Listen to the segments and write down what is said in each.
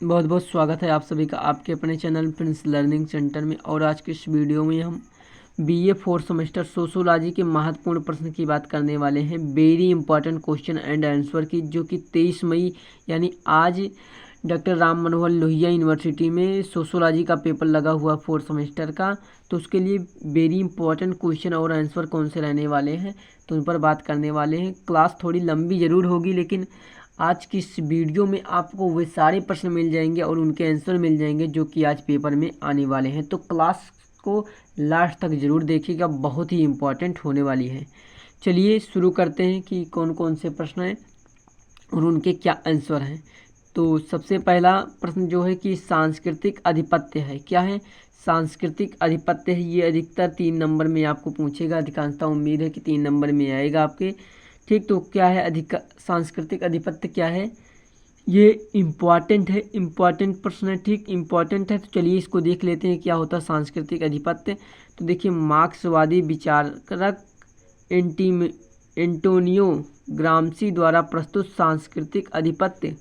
बहुत बहुत स्वागत है आप सभी का आपके अपने चैनल प्रिंस लर्निंग सेंटर में। और आज के इस वीडियो में हम बीए फोर्थ सेमेस्टर सोशियोलॉजी के महत्वपूर्ण प्रश्न की बात करने वाले हैं। Very important question and answer की, जो कि 23 मई यानी आज डॉक्टर राम मनोहर लोहिया यूनिवर्सिटी में सोशियोलॉजी का पेपर लगा हुआ फोर्थ सेमेस्टर का। तो उसके लिए वेरी इंपॉर्टेंट क्वेश्चन और आंसर कौन से रहने वाले हैं तो उन पर बात करने वाले हैं। क्लास थोड़ी लंबी ज़रूर होगी, लेकिन आज की इस वीडियो में आपको वे सारे प्रश्न मिल जाएंगे और उनके आंसर मिल जाएंगे जो कि आज पेपर में आने वाले हैं। तो क्लास को लास्ट तक ज़रूर देखिएगा, बहुत ही इम्पोर्टेंट होने वाली है। चलिए शुरू करते हैं कि कौन कौन से प्रश्न हैं और उनके क्या आंसर हैं। तो सबसे पहला प्रश्न जो है कि सांस्कृतिक आधिपत्य है, क्या है? सांस्कृतिक आधिपत्य है, ये अधिकतर 3 नंबर में आपको पूछेगा। अधिकांशता उम्मीद है कि 3 नंबर में आएगा आपके। ठीक, तो क्या है सांस्कृतिक आधिपत्य क्या है? ये इम्पॉर्टेंट है, इम्पॉर्टेंट प्रश्न है। ठीक, इम्पॉर्टेंट है, तो चलिए इसको देख लेते हैं क्या होता है सांस्कृतिक आधिपत्य। तो देखिए, मार्क्सवादी विचारक एंटोनियो ग्राम्शी द्वारा प्रस्तुत सांस्कृतिक आधिपत्य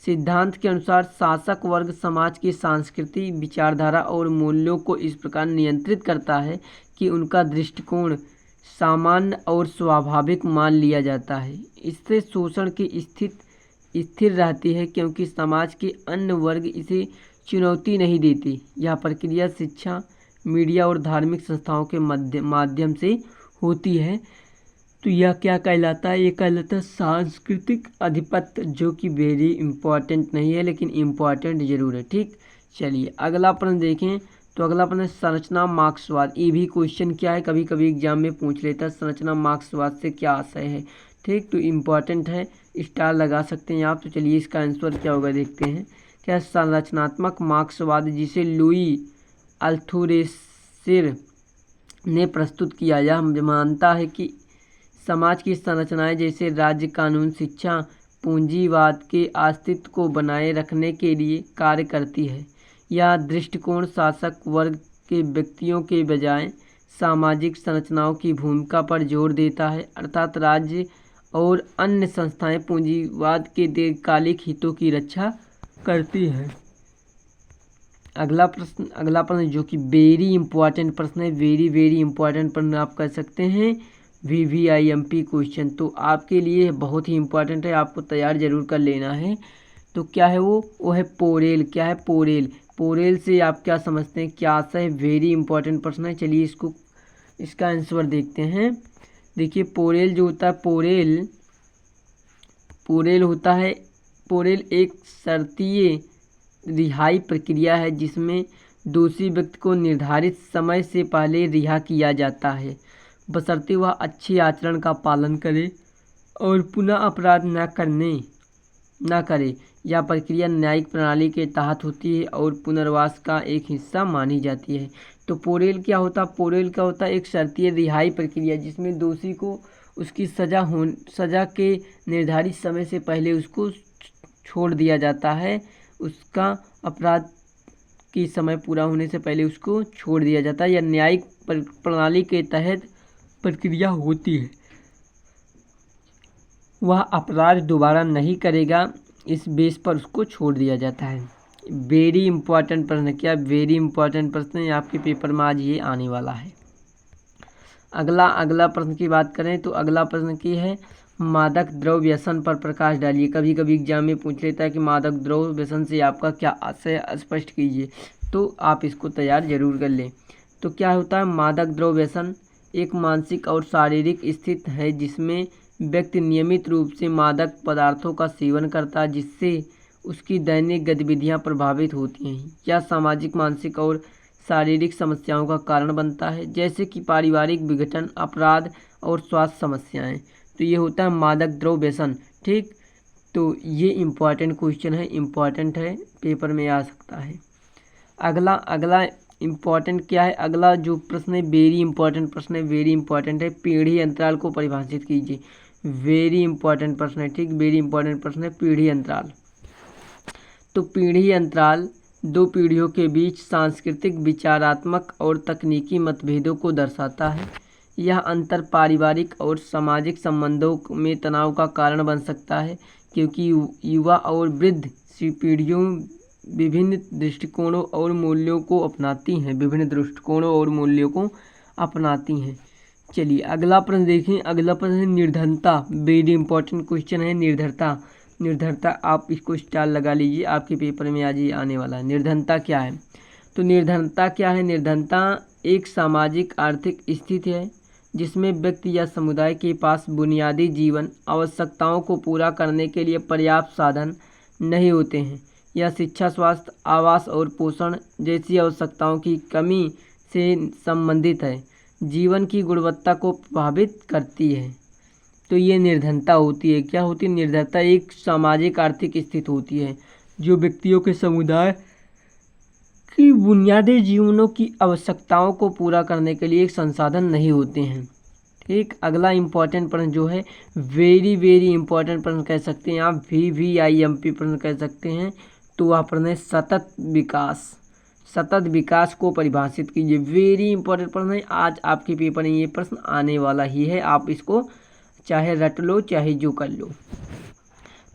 सिद्धांत के अनुसार शासक वर्ग समाज की सांस्कृतिक विचारधारा और मूल्यों को इस प्रकार नियंत्रित करता है कि उनका दृष्टिकोण सामान्य और स्वाभाविक मान लिया जाता है। इससे शोषण की स्थिर रहती है, क्योंकि समाज के अन्य वर्ग इसे चुनौती नहीं देती। यह प्रक्रिया शिक्षा, मीडिया और धार्मिक संस्थाओं के माध्यम से होती है। तो यह क्या कहलाता है? ये कहलाता है सांस्कृतिक आधिपत्य, जो कि वेरी इंपॉर्टेंट नहीं है लेकिन इम्पॉर्टेंट जरूर है। ठीक, चलिए अगला प्रश्न देखें। तो अगला प्रश्न संरचना मार्क्सवाद। ये भी क्वेश्चन क्या है, कभी कभी एग्जाम में पूछ लेता है, संरचना मार्क्सवाद से क्या आशय है। ठीक, तो इम्पॉर्टेंट है, स्टार लगा सकते हैं आप। तो चलिए इसका आंसर क्या होगा देखते हैं। क्या संरचनात्मक मार्क्सवाद, जिसे लुई अल्थुरेसिर ने प्रस्तुत किया, यह मानता है कि समाज की संरचनाएं जैसे राज्य, कानून, शिक्षा पूंजीवाद के अस्तित्व को बनाए रखने के लिए कार्य करती है। यह दृष्टिकोण शासक वर्ग के व्यक्तियों के बजाय सामाजिक संरचनाओं की भूमिका पर जोर देता है, अर्थात राज्य और अन्य संस्थाएं पूंजीवाद के दीर्घकालिक हितों की रक्षा करती है। अगला प्रश्न जो कि वेरी इंपॉर्टेंट प्रश्न है, वेरी वेरी इंपॉर्टेंट प्रश्न आप कह सकते हैं, VVIMP क्वेश्चन। तो आपके लिए बहुत ही इंपॉर्टेंट है, आपको तैयार जरूर कर लेना है। तो क्या है वो है पोरेल। क्या है? पोरेल। पोरेल से आप क्या समझते हैं, क्या आशा है? वेरी इंपॉर्टेंट प्रश्न है। चलिए इसका आंसर देखते हैं। देखिए, पोरेल जो होता है, पोरेल होता है, पोरेल एक शर्तीय रिहाई प्रक्रिया है जिसमें दोषी व्यक्ति को निर्धारित समय से पहले रिहा किया जाता है, बशर्ते वह अच्छे आचरण का पालन करे और पुनः अपराध न करे। यह प्रक्रिया न्यायिक प्रणाली के तहत होती है और पुनर्वास का एक हिस्सा मानी जाती है। तो पोरेल क्या होता है? पोरेल क्या होता है? एक शर्तीय रिहाई प्रक्रिया जिसमें दोषी को उसकी सजा के निर्धारित समय से पहले उसको छोड़ दिया जाता है। उसका अपराध की समय पूरा होने से पहले उसको छोड़ दिया जाता है। यह न्यायिक प्रणाली के तहत प्रक्रिया होती है। वह अपराध दोबारा नहीं करेगा, इस बेस पर उसको छोड़ दिया जाता है। वेरी इंपॉर्टेंट प्रश्न। क्या? वेरी इंपॉर्टेंट प्रश्न है, आपके पेपर में आज ये आने वाला है। अगला प्रश्न की बात करें तो अगला प्रश्न की है मादक द्रव्य व्यसन पर प्रकाश डालिए। कभी कभी एग्जाम में पूछ लेता है कि मादक द्रव्य व्यसन से आपका क्या आशय, स्पष्ट कीजिए। तो आप इसको तैयार जरूर कर लें। तो क्या होता है मादक द्रव्य व्यसन? एक मानसिक और शारीरिक स्थिति है जिसमें व्यक्ति नियमित रूप से मादक पदार्थों का सेवन करता है, जिससे उसकी दैनिक गतिविधियां प्रभावित होती हैं। यह सामाजिक, मानसिक और शारीरिक समस्याओं का कारण बनता है, जैसे कि पारिवारिक विघटन, अपराध और स्वास्थ्य समस्याएं। तो ये होता है मादक द्रव्य व्यसन। ठीक, तो ये इम्पॉर्टेंट क्वेश्चन है, इम्पॉर्टेंट है, पेपर में आ सकता है। अगला इम्पॉर्टेंट क्या है? अगला जो प्रश्न है वेरी इंपॉर्टेंट प्रश्न है, वेरी इंपॉर्टेंट है। पीढ़ी अंतराल को परिभाषित कीजिए। वेरी इंपॉर्टेंट प्रश्न है। ठीक, वेरी इंपॉर्टेंट प्रश्न है पीढ़ी अंतराल। तो पीढ़ी अंतराल दो पीढ़ियों के बीच सांस्कृतिक, विचारात्मक और तकनीकी मतभेदों को दर्शाता है। यह अंतर पारिवारिक और सामाजिक संबंधों में तनाव का कारण बन सकता है, क्योंकि युवा और वृद्ध पीढ़ियों विभिन्न दृष्टिकोणों और मूल्यों को अपनाती हैं, विभिन्न दृष्टिकोणों और मूल्यों को अपनाती हैं। चलिए अगला प्रश्न देखें। अगला प्रश्न है निर्धनता। वेरी इंपॉर्टेंट क्वेश्चन है निर्धनता। निर्धनता आप इसको स्टार लगा लीजिए, आपके पेपर में आज ये आने वाला है। निर्धनता क्या है? तो निर्धनता क्या है? निर्धनता एक सामाजिक आर्थिक स्थिति है जिसमें व्यक्ति या समुदाय के पास बुनियादी जीवन आवश्यकताओं को पूरा करने के लिए पर्याप्त साधन नहीं होते हैं। यह शिक्षा, स्वास्थ्य, आवास और पोषण जैसी आवश्यकताओं की कमी से संबंधित है, जीवन की गुणवत्ता को प्रभावित करती है। तो ये निर्धनता होती है। क्या होती है? निर्धनता एक सामाजिक आर्थिक स्थिति होती है जो व्यक्तियों के समुदाय की बुनियादी जीवनों की आवश्यकताओं को पूरा करने के लिए एक संसाधन नहीं होते हैं। ठीक, अगला इम्पॉर्टेंट प्रश्न जो है वेरी वेरी इंपॉर्टेंट प्रश्न कह सकते हैं आप, VVIMP प्रश्न कह सकते हैं। तो वह प्रश्न है सतत विकास। सतत विकास को परिभाषित कीजिए। वेरी इंपॉर्टेंट प्रश्न है, आज आपके पेपर में ये प्रश्न आने वाला ही है। आप इसको चाहे रट लो चाहे जो कर लो।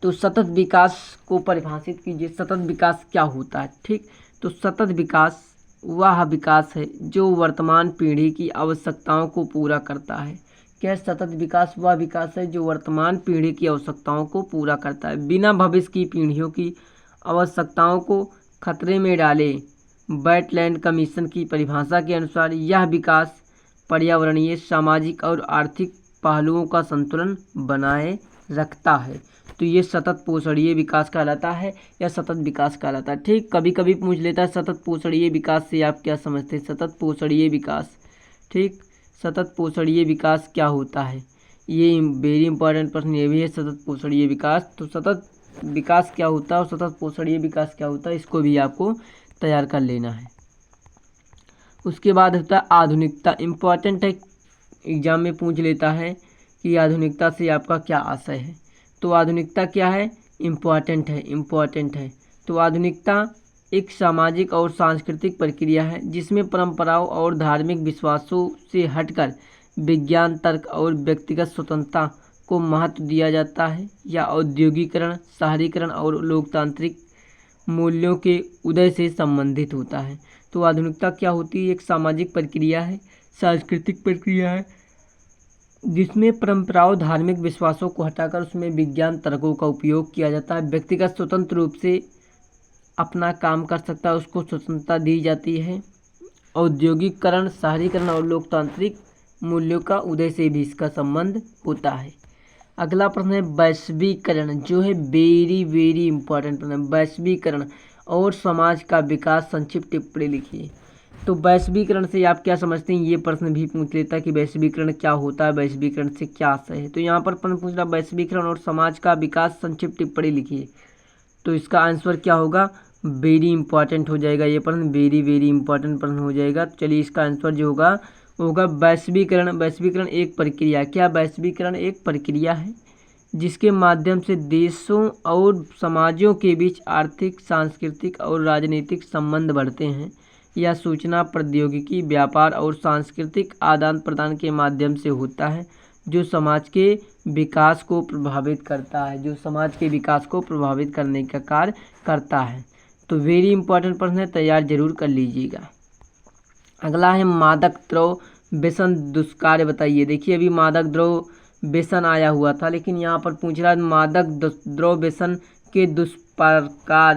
तो सतत विकास को परिभाषित कीजिए। सतत विकास क्या होता है? ठीक, तो सतत विकास वह विकास है जो वर्तमान पीढ़ी की आवश्यकताओं को पूरा करता है। क्या? सतत विकास वह विकास है जो वर्तमान पीढ़ी की आवश्यकताओं को पूरा करता है, बिना भविष्य की पीढ़ियों की आवश्यकताओं को खतरे में डाले। वेटलैंड कमीशन की परिभाषा के अनुसार यह विकास पर्यावरणीय, सामाजिक और आर्थिक पहलुओं का संतुलन बनाए रखता है। तो ये सतत पोषणीय विकास कहलाता है या सतत विकास कहलाता है। ठीक, कभी कभी पूछ लेता है सतत पोषणीय विकास से आप क्या समझते हैं? सतत पोषणीय विकास, ठीक, सतत पोषणीय विकास क्या होता है? ये वेरी इंपॉर्टेंट प्रश्न ये भी है, सतत पोषणीय विकास। तो सतत विकास क्या होता है और सतत पोषणीय विकास क्या होता है, इसको भी आपको तैयार कर लेना है। उसके बाद होता है आधुनिकता। इम्पॉर्टेंट है, एग्जाम में पूछ लेता है कि आधुनिकता से आपका क्या आशय है। तो आधुनिकता क्या है? इम्पॉर्टेंट है, इम्पॉर्टेंट है। तो आधुनिकता एक सामाजिक और सांस्कृतिक प्रक्रिया है जिसमें परंपराओं और धार्मिक विश्वासों से हटकर विज्ञान, तर्क और व्यक्तिगत स्वतंत्रता को महत्व दिया जाता है, या औद्योगिकरण, शहरीकरण और लोकतांत्रिक मूल्यों के उदय से संबंधित होता है। तो आधुनिकता क्या होती है? एक सामाजिक प्रक्रिया है, सांस्कृतिक प्रक्रिया है जिसमें परंपराओं, धार्मिक विश्वासों को हटाकर उसमें विज्ञान, तर्कों का उपयोग किया जाता है। व्यक्तिगत स्वतंत्र रूप से अपना काम कर सकता है, उसको स्वतंत्रता दी जाती है। औद्योगिकरण, शहरीकरण और लोकतांत्रिक मूल्यों का उदय से भी इसका संबंध होता है। अगला प्रश्न है वैश्वीकरण, जो है वेरी वेरी इंपॉर्टेंट प्रश्न है। वैश्वीकरण और समाज का विकास, संक्षिप्त टिप्पणी लिखिए। तो वैश्वीकरण से आप क्या समझते हैं? ये प्रश्न भी पूछ लेता है कि वैश्वीकरण क्या होता है, वैश्वीकरण से क्या आशय है। तो यहाँ पर प्रश्न पूछ रहा वैश्वीकरण और समाज का विकास, संक्षिप्त टिप्पणी लिखिए। तो इसका आंसर क्या होगा? वेरी इंपॉर्टेंट हो जाएगा ये प्रश्न, वेरी वेरी इंपॉर्टेंट प्रश्न हो जाएगा। तो चलिए इसका आंसर जो होगा होगा वैश्वीकरण। वैश्वीकरण एक प्रक्रिया, क्या? वैश्वीकरण एक प्रक्रिया है जिसके माध्यम से देशों और समाजों के बीच आर्थिक, सांस्कृतिक और राजनीतिक संबंध बढ़ते हैं। यह सूचना प्रौद्योगिकी, व्यापार और सांस्कृतिक आदान प्रदान के माध्यम से होता है जो समाज के विकास को प्रभावित करता है, जो समाज के विकास को प्रभावित करने का कार्य करता है। तो वेरी इंपॉर्टेंट प्रश्न है, तैयार जरूर कर लीजिएगा। अगला है मादक द्रव्य व्यसन दुष्कार्य बताइए। देखिए अभी मादक द्रव्य व्यसन आया हुआ था, लेकिन यहाँ पर पूछ रहा है मादक द्रव्य व्यसन के दुष्कार्य क्या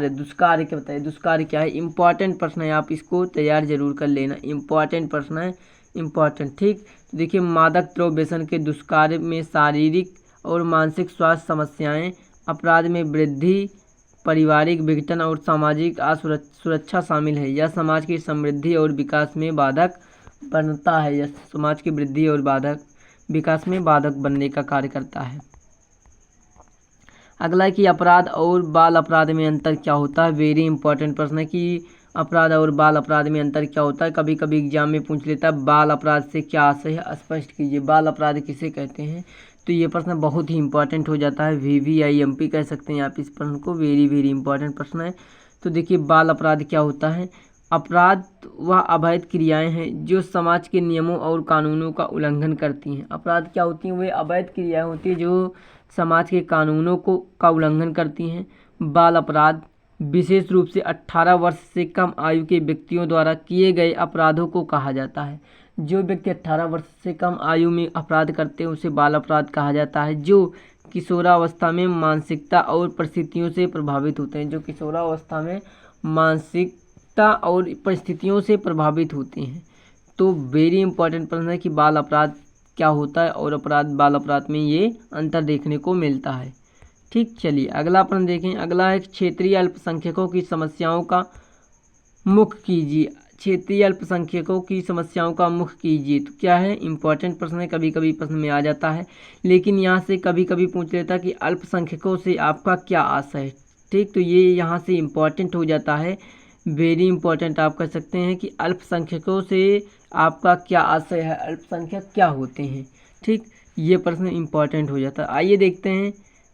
बताइए। दुष्कार्य क्या है? इंपॉर्टेंट प्रश्न है, आप इसको तैयार जरूर कर लेना। इंपॉर्टेंट प्रश्न है, इंपॉर्टेंट। ठीक, देखिए मादक द्रव्य व्यसन के दुष्कार्य में शारीरिक और मानसिक स्वास्थ्य समस्याएं, अपराध में वृद्धि, पारिवारिक विघटन और सामाजिक असुरक्षा शामिल है। यह समाज की समृद्धि और विकास में बाधक बनता है, यह समाज की वृद्धि और विकास में बाधक बनने का कार्य करता है। अगला है कि अपराध और बाल अपराध में अंतर क्या होता है। वेरी इंपॉर्टेंट प्रश्न है कि अपराध और बाल अपराध में अंतर क्या होता है। कभी कभी एग्जाम में पूछ लेता है बाल अपराध से क्या आशय है, स्पष्ट कीजिए। बाल अपराध किसे कहते हैं? तो ये प्रश्न बहुत ही इंपॉर्टेंट हो जाता है, VVIMP कह सकते हैं आप इस प्रश्न को, वेरी वेरी इंपॉर्टेंट प्रश्न है। तो देखिए बाल अपराध क्या होता है। अपराध वह अवैध क्रियाएं हैं जो समाज के नियमों और कानूनों का उल्लंघन करती हैं। अपराध क्या होती हैं? वे अवैध क्रियाएं होती हैं जो समाज के कानूनों का उल्लंघन करती हैं। बाल अपराध विशेष रूप से 18 वर्ष से कम आयु के व्यक्तियों द्वारा किए गए अपराधों को कहा जाता है। जो व्यक्ति 18 वर्ष से कम आयु में अपराध करते हैं उसे बाल अपराध कहा जाता है। जो किशोरावस्था में मानसिकता और परिस्थितियों से प्रभावित होते हैं, जो किशोरावस्था में मानसिकता और परिस्थितियों से प्रभावित होते हैं। तो वेरी इंपॉर्टेंट प्रश्न है कि बाल अपराध क्या होता है और अपराध बाल अपराध में ये अंतर देखने को मिलता है। ठीक, चलिए अगला प्रश्न देखें। अगला है क्षेत्रीय अल्पसंख्यकों की समस्याओं का मुख कीजिए। क्षेत्रीय अल्पसंख्यकों की समस्याओं का मुख कीजिए तो क्या है, इंपॉर्टेंट प्रश्न है, कभी कभी प्रश्न में आ जाता है, लेकिन यहाँ से कभी कभी पूछ लेता कि अल्पसंख्यकों से आपका क्या आशय है। ठीक, तो ये यहाँ से इम्पॉर्टेंट हो जाता है, वेरी इंपॉर्टेंट आप कह सकते हैं कि अल्पसंख्यकों से आपका क्या आशय है, अल्पसंख्यक क्या होते हैं। ठीक, ये प्रश्न इम्पॉर्टेंट हो जाता है। आइए देखते हैं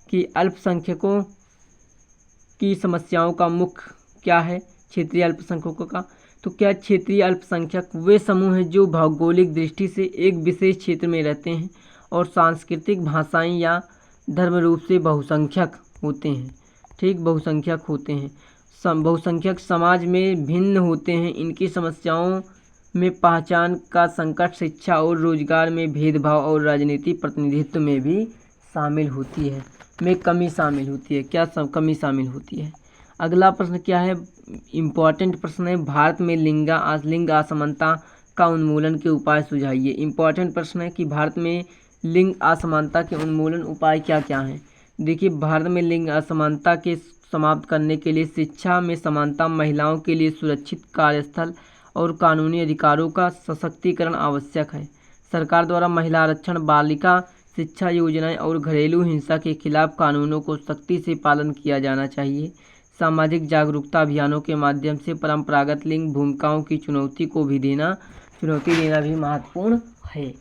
कि अल्पसंख्यकों की समस्याओं का मुख्य क्या है क्षेत्रीय अल्पसंख्यकों का। तो क्या क्षेत्रीय अल्पसंख्यक वे समूह हैं जो भौगोलिक दृष्टि से एक विशेष क्षेत्र में रहते हैं और सांस्कृतिक, भाषाई या धर्म रूप से बहुसंख्यक होते हैं। ठीक, बहुसंख्यक होते हैं। बहुसंख्यक समाज में भिन्न होते हैं। इनकी समस्याओं में पहचान का संकट, शिक्षा और रोजगार में भेदभाव और राजनीतिक प्रतिनिधित्व में भी शामिल होती है, में कमी शामिल होती है। क्या कमी शामिल होती है। अगला प्रश्न क्या है, इम्पॉर्टेंट प्रश्न है, भारत में लिंग असमानता का उन्मूलन के उपाय सुझाइए। इम्पॉर्टेंट प्रश्न है कि भारत में लिंग असमानता के उन्मूलन उपाय क्या क्या हैं। देखिए, भारत में लिंग असमानता के समाप्त करने के लिए शिक्षा में समानता, महिलाओं के लिए सुरक्षित कार्यस्थल और कानूनी अधिकारों का सशक्तिकरण आवश्यक है। सरकार द्वारा महिला आरक्षण, बालिका शिक्षा योजनाएं और घरेलू हिंसा के खिलाफ कानूनों को सख्ती से पालन किया जाना चाहिए। सामाजिक जागरूकता अभियानों के माध्यम से परंपरागत लिंग भूमिकाओं की चुनौती देना भी महत्वपूर्ण है।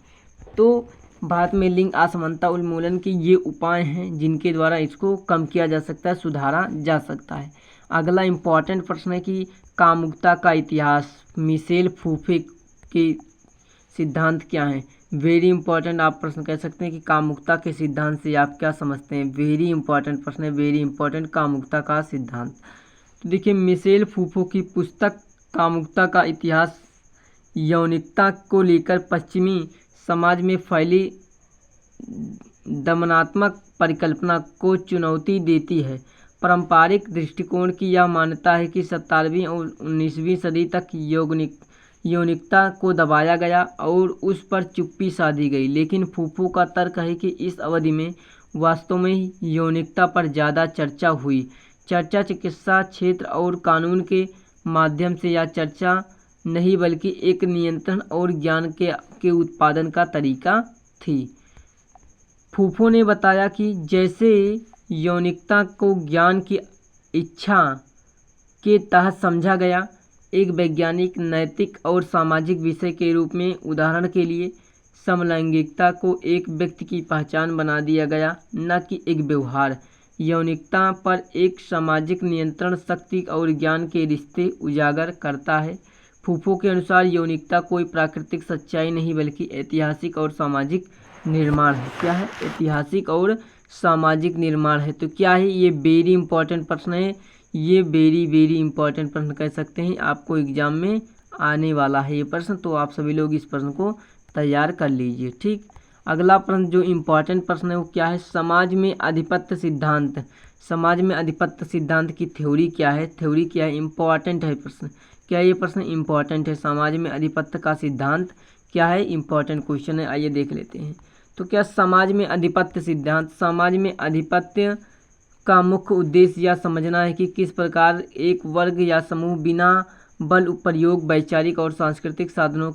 तो भारत में लिंग असमानता उन्मूलन के ये उपाय हैं जिनके द्वारा इसको कम किया जा सकता है, सुधारा जा सकता है। अगला इम्पॉर्टेंट प्रश्न है कि कामुकता का इतिहास, मिशेल फूफे के सिद्धांत क्या हैं। वेरी इंपॉर्टेंट आप प्रश्न कह सकते हैं कि कामुकता के सिद्धांत से आप क्या समझते हैं। वेरी इंपॉर्टेंट प्रश्न है, वेरी इंपॉर्टेंट, कामुकता का सिद्धांत। तो देखिए, मिशेल फूफो की पुस्तक कामुकता का इतिहास यौनिकता को लेकर पश्चिमी समाज में फैली दमनात्मक परिकल्पना को चुनौती देती है। पारंपरिक दृष्टिकोण की यह मान्यता है कि 17वीं और 19वीं सदी तक यौनिकता को दबाया गया और उस पर चुप्पी साधी गई, लेकिन फूफो का तर्क है कि इस अवधि में वास्तव में यौनिकता पर ज़्यादा चर्चा हुई। चर्चा चिकित्सा क्षेत्र और कानून के माध्यम से यह चर्चा नहीं बल्कि एक नियंत्रण और ज्ञान के उत्पादन का तरीका थी। फूफो ने बताया कि जैसे यौनिकता को ज्ञान की इच्छा के तहत समझा गया, एक वैज्ञानिक, नैतिक और सामाजिक विषय के रूप में, उदाहरण के लिए समलैंगिकता को एक व्यक्ति की पहचान बना दिया गया, न कि एक व्यवहार। यौनिकता पर एक सामाजिक नियंत्रण, शक्ति और ज्ञान के रिश्ते उजागर करता है। फूफो के अनुसार यौनिकता कोई प्राकृतिक सच्चाई नहीं बल्कि ऐतिहासिक और सामाजिक निर्माण है। क्या है, ऐतिहासिक और सामाजिक निर्माण है। तो क्या है, ये वेरी इंपॉर्टेंट प्रश्न है, ये वेरी इंपॉर्टेंट प्रश्न कह सकते हैं, आपको एग्जाम में आने वाला है ये प्रश्न, तो आप सभी लोग इस प्रश्न को तैयार कर लीजिए। ठीक, अगला प्रश्न जो इम्पॉर्टेंट प्रश्न है वो क्या है, समाज में आधिपत्य सिद्धांत। समाज में आधिपत्य सिद्धांत की थ्योरी क्या है, थ्योरी क्या है, इम्पॉर्टेंट है प्रश्न। क्या ये प्रश्न इम्पॉर्टेंट है, समाज में आधिपत्य का सिद्धांत क्या है, इम्पॉर्टेंट क्वेश्चन है। आइए देख लेते हैं। तो क्या समाज में आधिपत्य सिद्धांत, समाज में आधिपत्य का मुख्य उद्देश्य यह समझना है कि किस प्रकार एक वर्ग या समूह बिना बल प्रयोग वैचारिक और सांस्कृतिक साधनों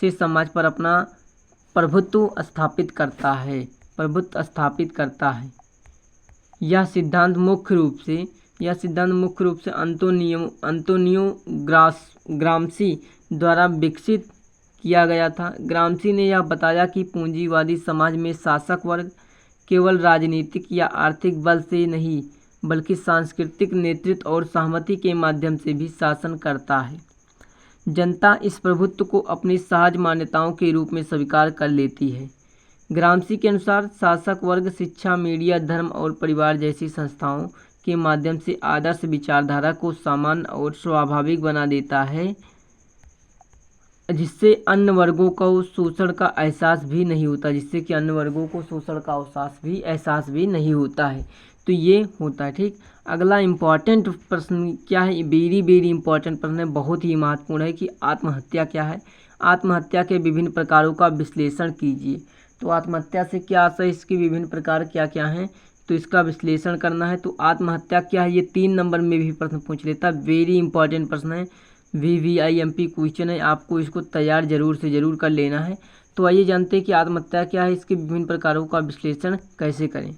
से समाज पर अपना प्रभुत्व स्थापित करता है। यह सिद्धांत मुख्य रूप से अंतोनियो ग्राम्शी द्वारा विकसित किया गया था। ग्राम्शी ने यह बताया कि पूंजीवादी समाज में शासक वर्ग केवल राजनीतिक या आर्थिक बल से नहीं बल्कि सांस्कृतिक नेतृत्व और सहमति के माध्यम से भी शासन करता है। जनता इस प्रभुत्व को अपनी सहज मान्यताओं के रूप में स्वीकार कर लेती है। ग्राम्शी के अनुसार शासक वर्ग शिक्षा, मीडिया, धर्म और परिवार जैसी संस्थाओं के माध्यम से आदर्श विचारधारा को सामान्य और स्वाभाविक बना देता है, जिससे अन्य वर्गों को शोषण का एहसास भी नहीं होता, जिससे कि अन्य वर्गों को शोषण का एहसास भी नहीं होता है। तो ये होता है। ठीक, अगला इम्पॉर्टेंट प्रश्न क्या है, वेरी इंपॉर्टेंट प्रश्न है, बहुत ही महत्वपूर्ण है कि आत्महत्या क्या है। आत्महत्या के विभिन्न प्रकारों का विश्लेषण कीजिए। तो आत्महत्या से क्या आशय, इसके विभिन्न प्रकार क्या क्या हैं, तो इसका विश्लेषण करना है। तो आत्महत्या क्या है, ये 3 नंबर में भी प्रश्न पूछ लेता है, वेरी इंपॉर्टेंट प्रश्न है, VVIMP क्वेश्चन है, आपको इसको तैयार जरूर से ज़रूर कर लेना है। तो आइए जानते हैं कि आत्महत्या क्या है, इसके विभिन्न प्रकारों का विश्लेषण कैसे करें।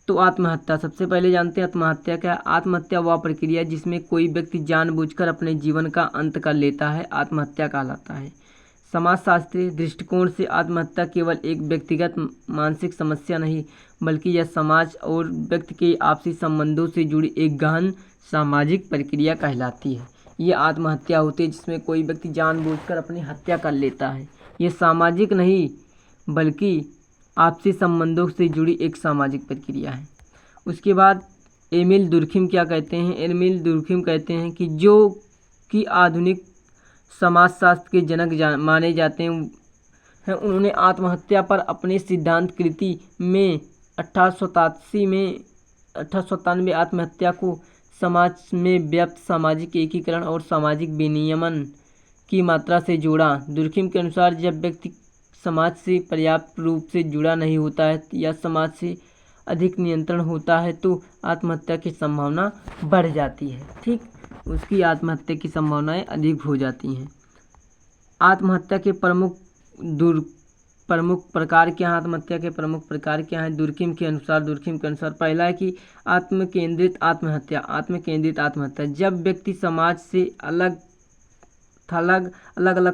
तो आत्महत्या, सबसे पहले जानते हैं आत्महत्या क्या है। आत्महत्या वह प्रक्रिया जिसमें कोई व्यक्ति जानबूझकर अपने जीवन का अंत कर लेता है, आत्महत्या कहलाता है। समाजशास्त्रीय दृष्टिकोण से आत्महत्या केवल एक व्यक्तिगत मानसिक समस्या नहीं, बल्कि यह समाज और व्यक्ति के आपसी संबंधों से जुड़ी एक गहन सामाजिक प्रक्रिया कहलाती है। ये आत्महत्या होती है जिसमें कोई व्यक्ति जानबूझकर अपनी हत्या कर लेता है। ये सामाजिक नहीं बल्कि आपसी संबंधों से जुड़ी एक सामाजिक प्रक्रिया है। उसके बाद एमिल दुर्खिम क्या कहते हैं, एमिल दुर्खिम कहते हैं कि जो कि आधुनिक समाजशास्त्र के जनक माने जाते हैं, उन्होंने आत्महत्या पर अपने सिद्धांत कृति में 1897 आत्महत्या को समाज में व्याप्त सामाजिक एकीकरण और सामाजिक विनियमन की मात्रा से जोड़ा। दुर्खिम के अनुसार जब व्यक्ति समाज से पर्याप्त रूप से जुड़ा नहीं होता है या समाज से अधिक नियंत्रण होता है तो आत्महत्या की संभावना बढ़ जाती है। ठीक, उसकी आत्महत्या की संभावनाएं अधिक हो जाती हैं। आत्महत्या के प्रमुख प्रकार क्या हैं, आत्महत्या के प्रमुख प्रकार क्या हैं। दुर्खिम के अनुसार पहला है कि आत्मकेंद्रित आत्महत्या, जब व्यक्ति समाज से अलग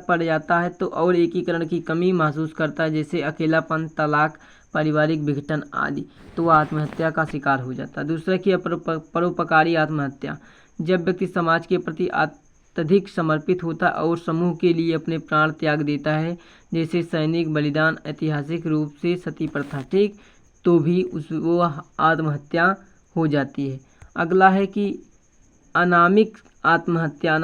पड़ जाता है तो और एकीकरण की कमी महसूस करता है, जैसे अकेलापन, तलाक, पारिवारिक विघटन आदि, तो वह आत्महत्या का शिकार हो जाता है। दूसरा कि परोपकारी आत्महत्या, जब व्यक्ति समाज के प्रति अत्यधिक समर्पित होता है और समूह के लिए अपने प्राण त्याग देता है, जैसे सैनिक बलिदान, ऐतिहासिक रूप से सती प्रथा, ठीक, तो भी वो आत्महत्या हो जाती है। अगला है कि अनामिक आत्महत्या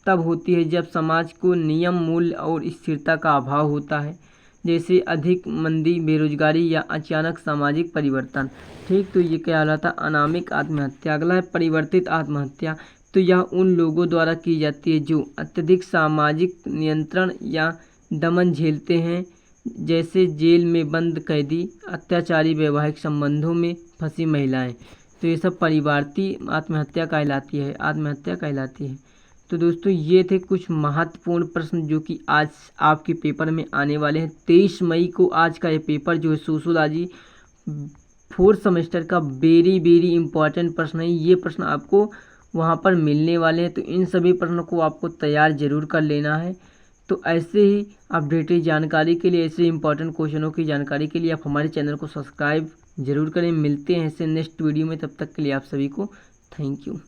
तब होती है जब समाज को नियम, मूल्य और स्थिरता का अभाव होता है, जैसे अधिक मंदी, बेरोजगारी या अचानक सामाजिक परिवर्तन। ठीक, तो ये क्या कहलाता है, अनामिक आत्महत्या। अगला है परिवर्तित आत्महत्या, तो यह उन लोगों द्वारा की जाती है जो अत्यधिक सामाजिक नियंत्रण या दमन झेलते हैं, जैसे जेल में बंद कैदी, अत्याचारी, वैवाहिक संबंधों में फंसी महिलाएं, तो ये सब परिवर्तित आत्महत्या कहलाती है। तो दोस्तों ये थे कुछ महत्वपूर्ण प्रश्न जो कि आज आपके पेपर में आने वाले हैं। 23 मई को आज का ये पेपर जो है सोशियोलॉजी 4th सेमेस्टर का वेरी इंपॉर्टेंट प्रश्न है। ये प्रश्न आपको वहाँ पर मिलने वाले हैं, तो इन सभी प्रश्नों को आपको तैयार जरूर कर लेना है। तो ऐसे ही अपडेटेड जानकारी के लिए, ऐसे इंपॉर्टेंट क्वेश्चनों की जानकारी के लिए आप हमारे चैनल को सब्सक्राइब जरूर करें। मिलते हैं ऐसे नेक्स्ट वीडियो में, तब तक के लिए आप सभी को थैंक यू।